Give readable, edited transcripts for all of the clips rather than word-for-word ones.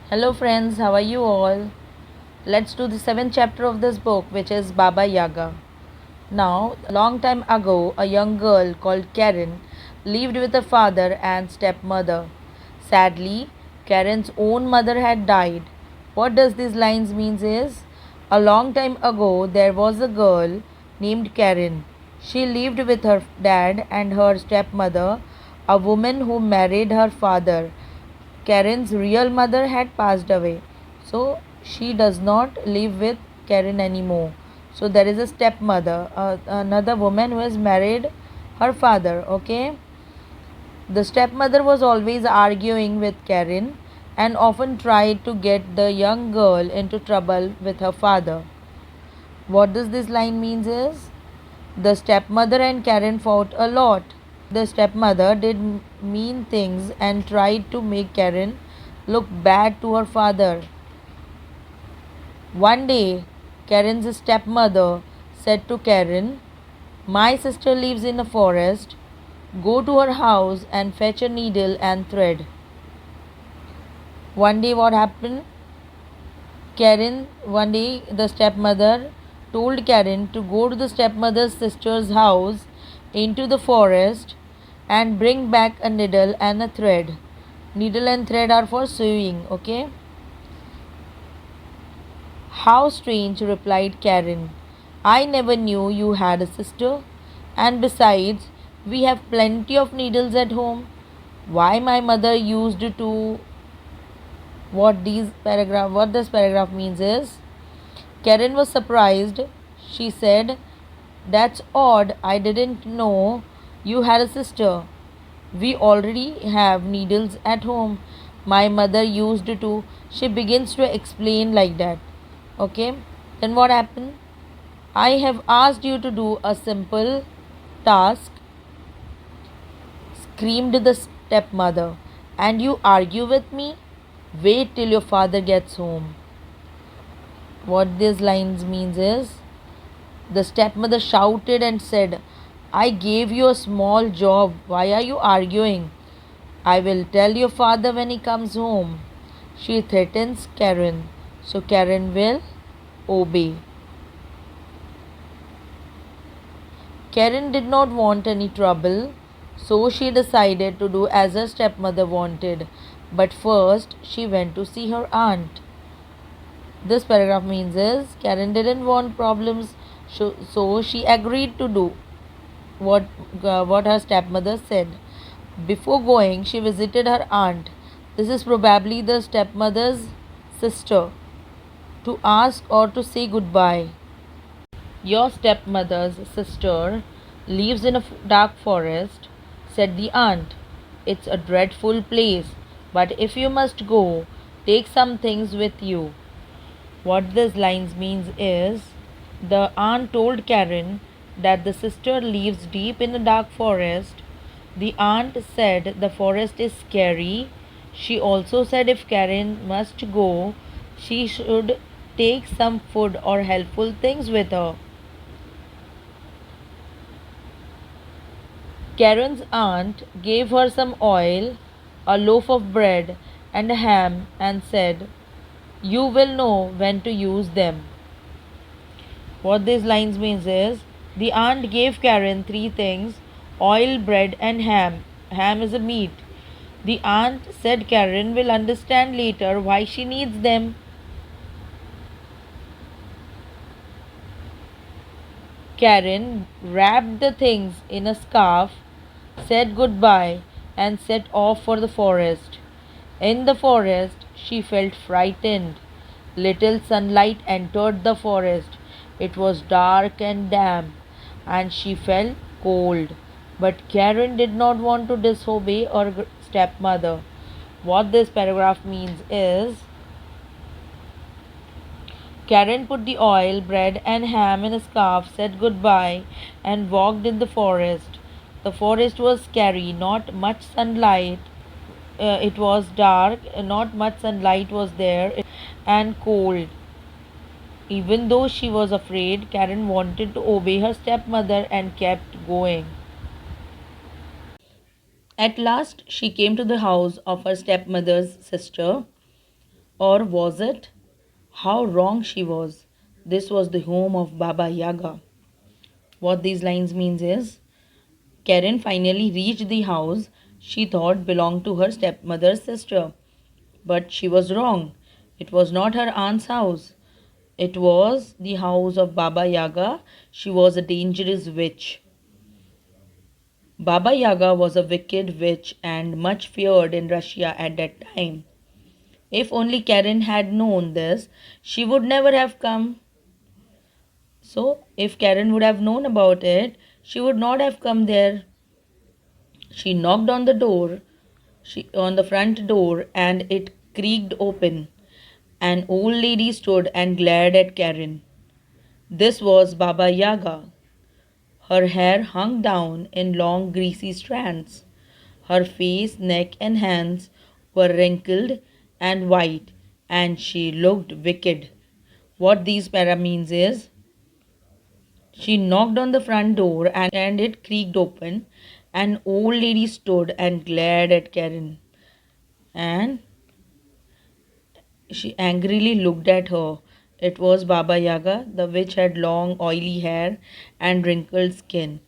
Hello, friends, how are you all? Let's do the seventh chapter of this book, which is Baba Yaga. Now, a long time ago, a young girl called Karen lived with her father and stepmother. Sadly, Karen's own mother had died. What does these lines mean is, a long time ago there was a girl named Karen. She lived with her dad and her stepmother, a woman who married her father. Karen's real mother had passed away, so she does not live with Karen anymore. So there is a stepmother, another woman who has married her father. Okay, the stepmother was always arguing with Karen and often tried to get the young girl into trouble with her father. What does this line means is, the stepmother and Karen fought a lot. The stepmother did mean things and tried to make Karen look bad to her father. One day, Karen's stepmother said to Karen, "My sister lives in a forest. Go to her house and fetch a needle and thread." One day, what happened? One day, the stepmother told Karen to go to the stepmother's sister's house into the forest and bring back a needle and a thread. Needle and thread are for sewing, okay? "How strange," replied Karen. "I never knew you had a sister. And besides, we have plenty of needles at home. Why my mother used to what this paragraph means is, Karen was surprised. She said, "That's odd. I didn't know you had a sister. We already have needles at home. My mother used to." She begins to explain like that. Okay, then what happened? "I have asked you to do a simple task," screamed the stepmother, "and you argue with me? Wait till your father gets home." What these lines means is, the stepmother shouted and said, "I gave you a small job. Why are you arguing? I will tell your father when he comes home." She threatens Karen, so Karen will obey. Karen did not want any trouble, so she decided to do as her stepmother wanted. But first, she went to see her aunt. This paragraph means is, Karen didn't want problems, so she agreed to do what what her stepmother said. Before going, she visited her aunt. This is probably the stepmother's sister, to ask or to say goodbye. "Your stepmother's sister lives in a dark forest," said the aunt. "It's a dreadful place, but if you must go, take some things with you." What this lines means is, the aunt told Karen that the sister lives deep in a dark forest. The aunt said the forest is scary. She also said if Karen must go, she should take some food or helpful things with her. Karen's aunt gave her some oil, a loaf of bread, and a ham and said, "You will know when to use them." What these lines means is, the aunt gave Karen three things: oil, bread, and ham. Ham is a meat. The aunt said Karen will understand later why she needs them. Karen wrapped the things in a scarf, said goodbye, and set off for the forest. In the forest, she felt frightened. Little sunlight entered the forest. It was dark and damp, and she felt cold. But Karen did not want to disobey her stepmother. What this paragraph means is, Karen put the oil, bread, and ham in a scarf, said goodbye, and walked in the forest. The forest was scary, not much sunlight. It was dark, not much sunlight was there, and cold. Even though she was afraid, Karen wanted to obey her stepmother and kept going. At last, she came to the house of her stepmother's sister. Or was it? How wrong she was. This was the home of Baba Yaga. What these lines means is Karen finally reached the house she thought belonged to her stepmother's sister. But she was wrong. It was not her aunt's house. It was the house of Baba Yaga. She was a dangerous witch. Baba Yaga was a wicked witch and much feared in Russia at that time. If only Karen had known this, she would never have come. So, if Karen would have known about it, she would not have come there. She knocked on the door, on the front door, and it creaked open. An old lady stood and glared at Karen. This was Baba Yaga. Her hair hung down in long greasy strands. Her face, neck, and hands were wrinkled and white, and she looked wicked. What these para means is she knocked on the front door and it creaked open. An old lady stood and glared at Karen, and she angrily looked at her. It was Baba Yaga. The witch had long, oily hair and wrinkled skin.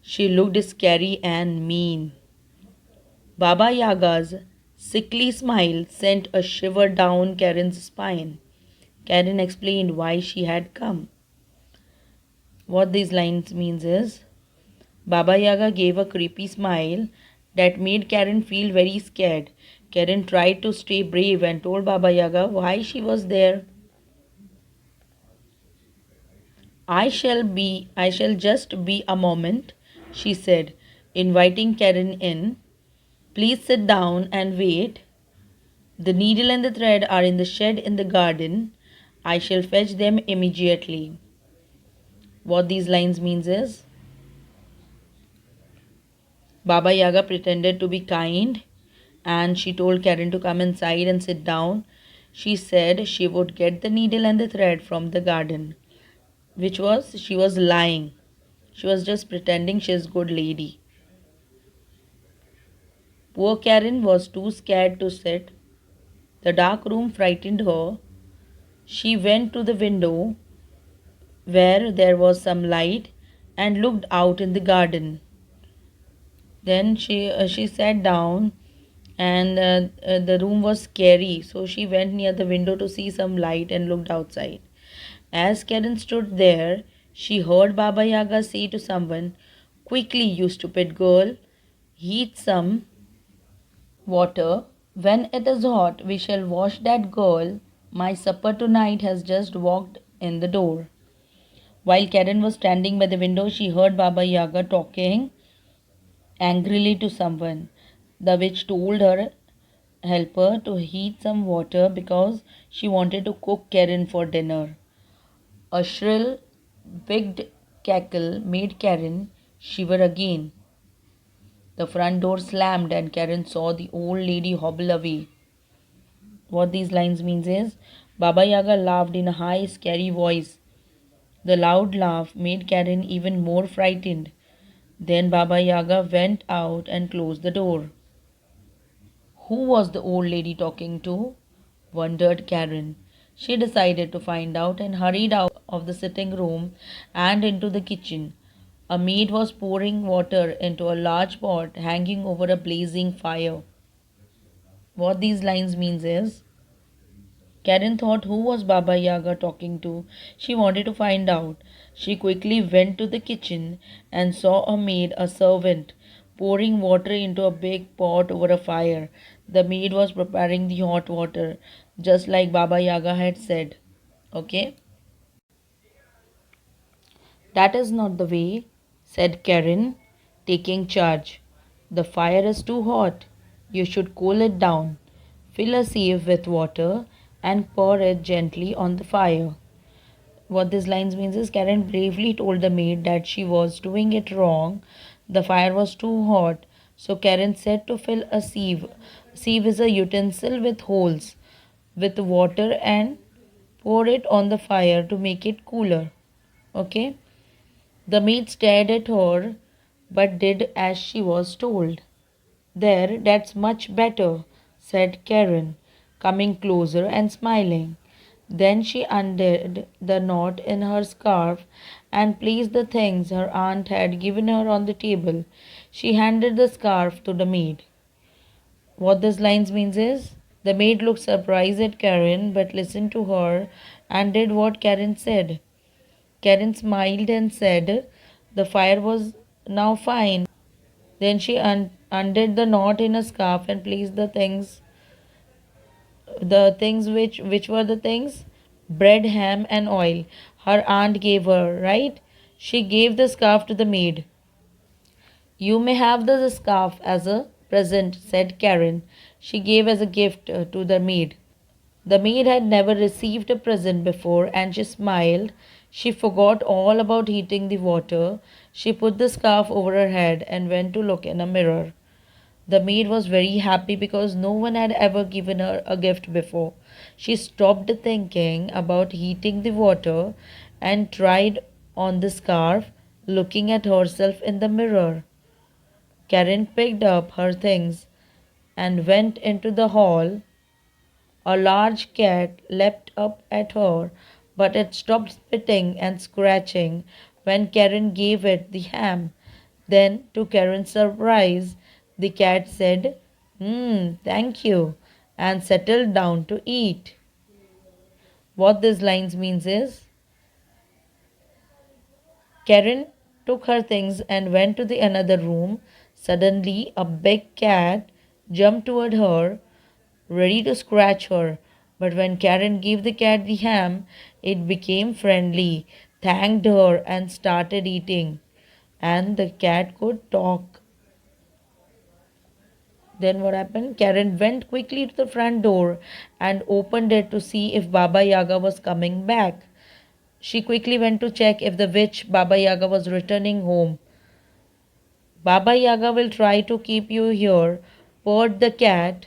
She looked scary and mean. Baba Yaga's sickly smile sent a shiver down Karen's spine. Karen explained why she had come. What these lines means is Baba Yaga gave a creepy smile that made Karen feel very scared. Karen tried to stay brave and told Baba Yaga why she was there. I shall just be a moment, she said, inviting Karen in. Please sit down and wait. The needle and the thread are in the shed in the garden. I shall fetch them immediately. What these lines means is Baba Yaga pretended to be kind and she told Karen to come inside and sit down. She said she would get the needle and the thread from the garden, which was she was lying. She was just pretending she's a good lady. Poor Karen was too scared to sit. The dark room frightened her. She went to the window where there was some light and looked out in the garden. Then she sat down and the room was scary, so she went near the window to see some light and looked outside. As Karen stood there, she heard Baba Yaga say to someone, quickly, you stupid girl, heat some water. When it is hot, we shall wash that girl. My supper tonight has just walked in the door. While Karen was standing by the window, she heard Baba Yaga talking angrily to someone. The witch told her helper to heat some water because she wanted to cook Karen for dinner. A shrill, big cackle made Karen shiver again. The front door slammed and Karen saw the old lady hobble away. What these lines means is Baba Yaga laughed in a high, scary voice. The loud laugh made Karen even more frightened. Then Baba Yaga went out and closed the door. Who was the old lady talking to? Wondered Karen. She decided to find out and hurried out of the sitting room and into the kitchen. A maid was pouring water into a large pot hanging over a blazing fire. What these lines means is Karen thought who was Baba Yaga talking to. She wanted to find out. She quickly went to the kitchen and saw a maid, a servant, pouring water into a big pot over a fire. The maid was preparing the hot water, just like Baba Yaga had said. Okay? That is not the way, said Karen, taking charge. The fire is too hot. You should cool it down. Fill a sieve with water and pour it gently on the fire. What this lines means is Karen bravely told the maid that she was doing it wrong. The fire was too hot, so Karen said to fill a sieve. Sieve is a utensil with holes with water and pour it on the fire to make it cooler. Okay? The maid stared at her but did as she was told. There, that's much better, said Karen. coming closer and smiling. Then she undid the knot in her scarf and placed the things her aunt had given her on the table. She handed the scarf to the maid. What this lines means is the maid looked surprised at Karen but listened to her and did what Karen said. Karen smiled and said the fire was now fine. Then she undid the knot in a scarf and placed the things which were the things bread, ham, and oil her aunt gave her, right? She gave the scarf to the maid. You may have the scarf as a present, said Karen. She gave as a gift to the maid. The maid had never received a present before and she smiled. She forgot all about heating the water. She put the scarf over her head and went to look in a mirror. The maid was very happy because no one had ever given her a gift before. She stopped thinking about heating the water and tried on the scarf, looking at herself in the mirror. Karen picked up her things and went into the hall. A large cat leapt up at her, but it stopped spitting and scratching when Karen gave it the ham. Then, to Karen's surprise, the cat said, thank you, and settled down to eat. What this lines means is Karen took her things and went to the another room. Suddenly, a big cat jumped toward her, ready to scratch her. But when Karen gave the cat the ham, it became friendly, thanked her, and started eating. And the cat could talk. Then what happened? Karen went quickly to the front door and opened it to see if Baba Yaga was coming back. She quickly went to check if the witch Baba Yaga was returning home. Baba Yaga will try to keep you here, purred the cat.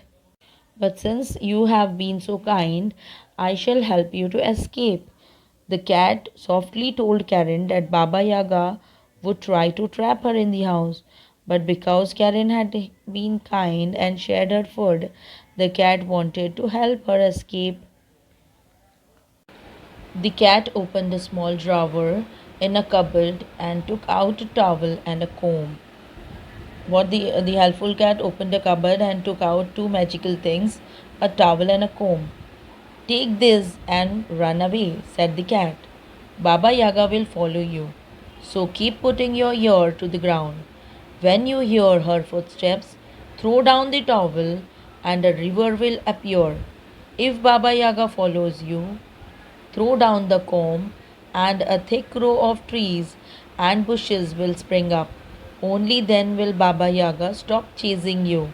But since you have been so kind, I shall help you to escape. The cat softly told Karen that Baba Yaga would try to trap her in the house. But because Karen had been kind and shared her food, the cat wanted to help her escape. The cat opened a small drawer in a cupboard and took out a towel and a comb. What the helpful cat opened a cupboard and took out two magical things, a towel and a comb. Take this and run away, said the cat. Baba Yaga will follow you. So keep putting your ear to the ground. When you hear her footsteps, throw down the towel and a river will appear. If Baba Yaga follows you, throw down the comb and a thick row of trees and bushes will spring up. Only then will Baba Yaga stop chasing you.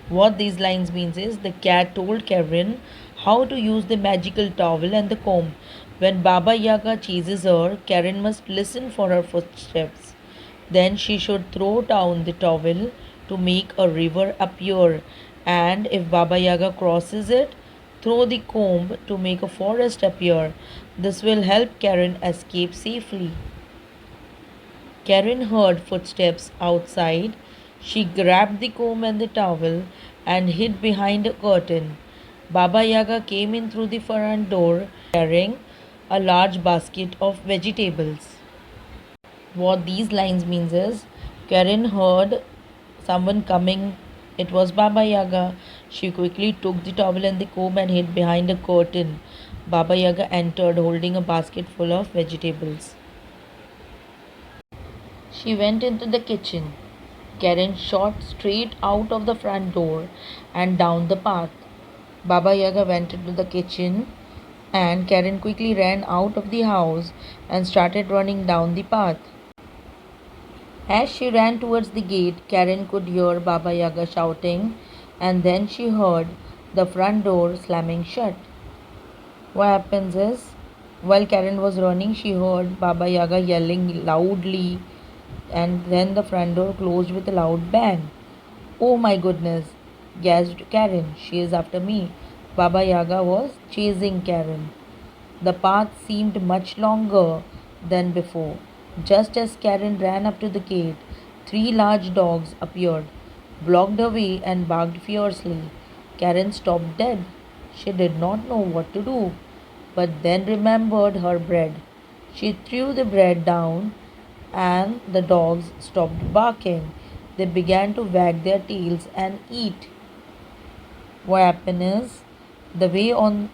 What these lines means is the cat told Karen how to use the magical towel and the comb. When Baba Yaga chases her, Karen must listen for her footsteps. Then she should throw down the towel to make a river appear, and if Baba Yaga crosses it, throw the comb to make a forest appear. This will help Karen escape safely. Karen heard footsteps outside. She grabbed the comb and the towel and hid behind a curtain. Baba Yaga came in through the front door carrying a large basket of vegetables. What these lines means is Karen heard someone coming. It was Baba Yaga. She quickly took the towel and the comb and hid behind a curtain. Baba Yaga entered holding a basket full of vegetables. She went into the kitchen. Karen shot straight out of the front door and down the path. Baba Yaga went into the kitchen and Karen quickly ran out of the house and started running down the path. As she ran towards the gate, Karen could hear Baba Yaga shouting, and then she heard the front door slamming shut. What happens is, while Karen was running, she heard Baba Yaga yelling loudly, and then the front door closed with a loud bang. Oh my goodness, gasped Karen. She is after me. Baba Yaga was chasing Karen. The path seemed much longer than before. Just as Karen ran up to the gate, three large dogs appeared, blocked her way, and barked fiercely. Karen stopped dead. She did not know what to do, but then remembered her bread. She threw the bread down, and the dogs stopped barking. They began to wag their tails and eat. What happened is the way on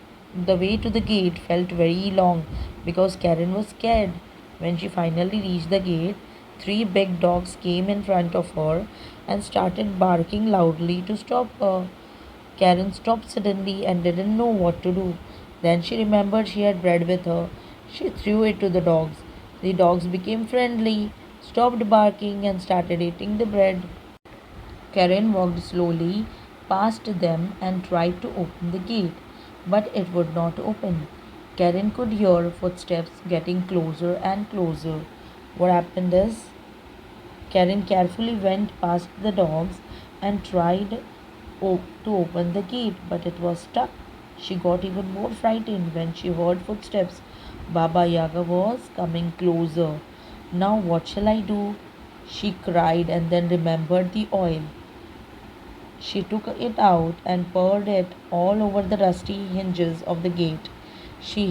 the way to the gate felt very long because Karen was scared. When she finally reached the gate, three big dogs came in front of her and started barking loudly to stop her. Karen stopped suddenly and didn't know what to do. Then she remembered she had bread with her. She threw it to the dogs. The dogs became friendly, stopped barking, and started eating the bread. Karen walked slowly past them and tried to open the gate, but it would not open. Karen could hear footsteps getting closer and closer. What happened is Karen carefully went past the dogs and tried to open the gate, but it was stuck. She got even more frightened when she heard footsteps. Baba Yaga was coming closer. Now, what shall I do? She cried and then remembered the oil. She took it out and poured it all over the rusty hinges of the gate. She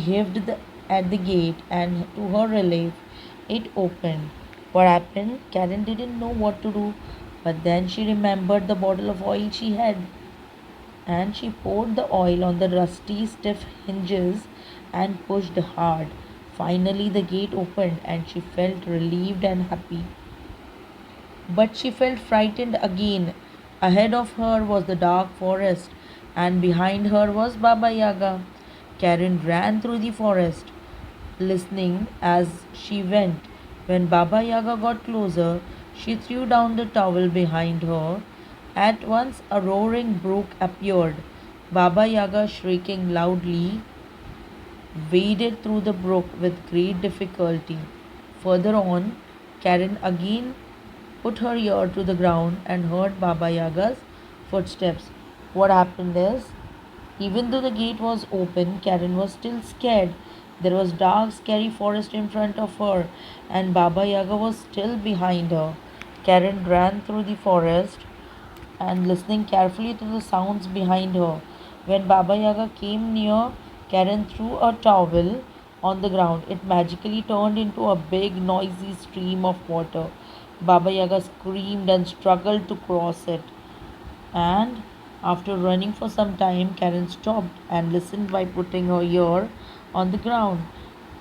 at the gate, and to her relief, it opened. What happened? Karen didn't know what to do, but then she remembered the bottle of oil she had, and she poured the oil on the rusty, stiff hinges and pushed hard. Finally, the gate opened, and she felt relieved and happy. But she felt frightened again. Ahead of her was the dark forest, and behind her was Baba Yaga. Karen ran through the forest, listening as she went. When Baba Yaga got closer, she threw down the towel behind her. At once, a roaring brook appeared. Baba Yaga, shrieking loudly, waded through the brook with great difficulty. Further on, Karen again put her ear to the ground and heard Baba Yaga's footsteps. What happened is, even though the gate was open, Karen was still scared. There was dark, scary forest in front of her, and Baba Yaga was still behind her. Karen ran through the forest and listening carefully to the sounds behind her. When Baba Yaga came near, Karen threw a towel on the ground. It magically turned into a big, noisy stream of water. Baba Yaga screamed and struggled to cross it. And after running for some time, Karen stopped and listened by putting her ear on the ground.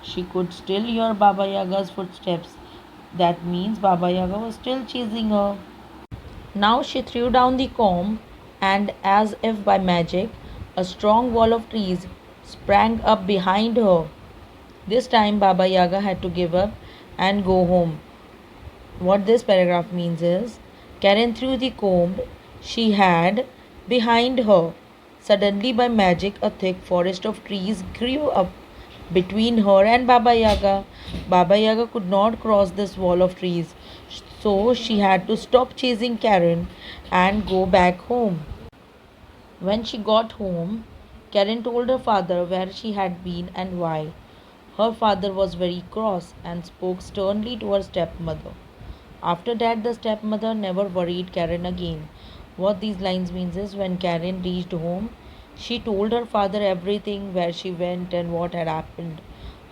She could still hear Baba Yaga's footsteps. That means Baba Yaga was still chasing her. Now she threw down the comb, and as if by magic, a strong wall of trees sprang up behind her. This time, Baba Yaga had to give up and go home. What this paragraph means is Karen threw the comb she had behind her. Suddenly, by magic, a thick forest of trees grew up between her and Baba Yaga. Baba Yaga could not cross this wall of trees, so she had to stop chasing Karen and go back home. When she got home, Karen told her father where she had been and why. Her father was very cross and spoke sternly to her stepmother. After that, the stepmother never worried Karen again. What these lines means is when Karen reached home, she told her father everything, where she went and what had happened.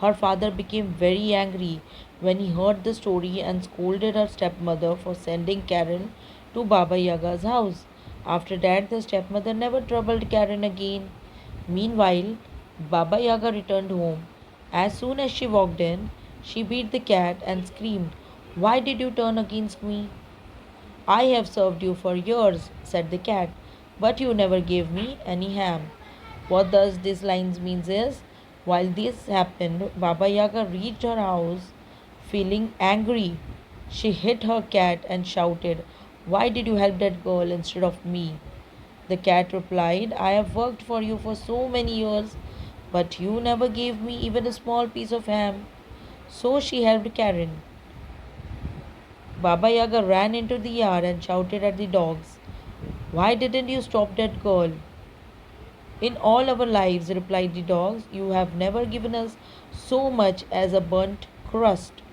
Her father became very angry when he heard the story and scolded her stepmother for sending Karen to Baba Yaga's house. After that, the stepmother never troubled Karen again. Meanwhile, Baba Yaga returned home. As soon as she walked in, she beat the cat and screamed, "Why did you turn against me?" "I have served you for years," said the cat, "but you never gave me any ham." What does this lines means is, while this happened, Baba Yaga reached her house feeling angry. She hit her cat and shouted, "Why did you help that girl instead of me?" The cat replied, "I have worked for you for so many years, but you never gave me even a small piece of ham." So she helped Karen. Baba Yaga ran into the yard and shouted at the dogs, "Why didn't you stop that girl?" "In all our lives," replied the dogs, "you have never given us so much as a burnt crust."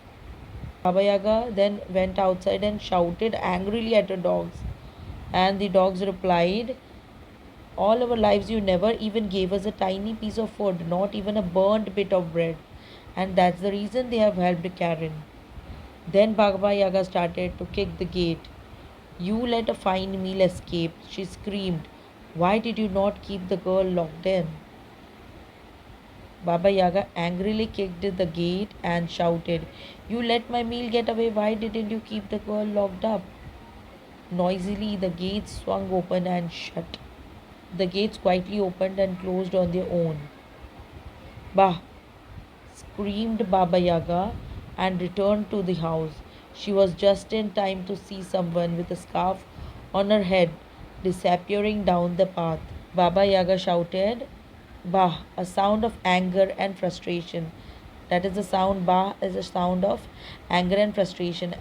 Baba Yaga then went outside and shouted angrily at the dogs, and the dogs replied, All our lives, you never even gave us a tiny piece of food, not even a burnt bit of bread. And that's the reason they have helped Karen. Then Baba Yaga started to kick the gate. You let a fine meal escape, she screamed. Why did you not keep the girl locked in? Baba Yaga angrily kicked the gate and shouted, You let my meal get away, why didn't you keep the girl locked up? Noisily, the gates swung open and shut. The gates quietly opened and closed on their own. Bah! Screamed Baba Yaga and returned to the house. She was just in time to see someone with a scarf on her head disappearing down the path. Baba Yaga shouted, Bah, a sound of anger and frustration. That is the sound, Bah is a sound of anger and frustration,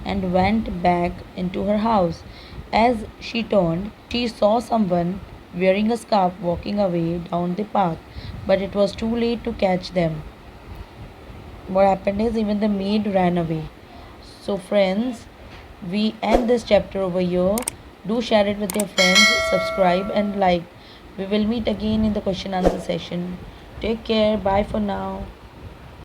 and went back into her house. As she turned, she saw someone wearing a scarf walking away down the path, but it was too late to catch them. What happened is, even the maid ran away. So, friends, we end this chapter over here. Do share it with your friends, subscribe, and like. We will meet again in the question answer session. Take care. Bye for now.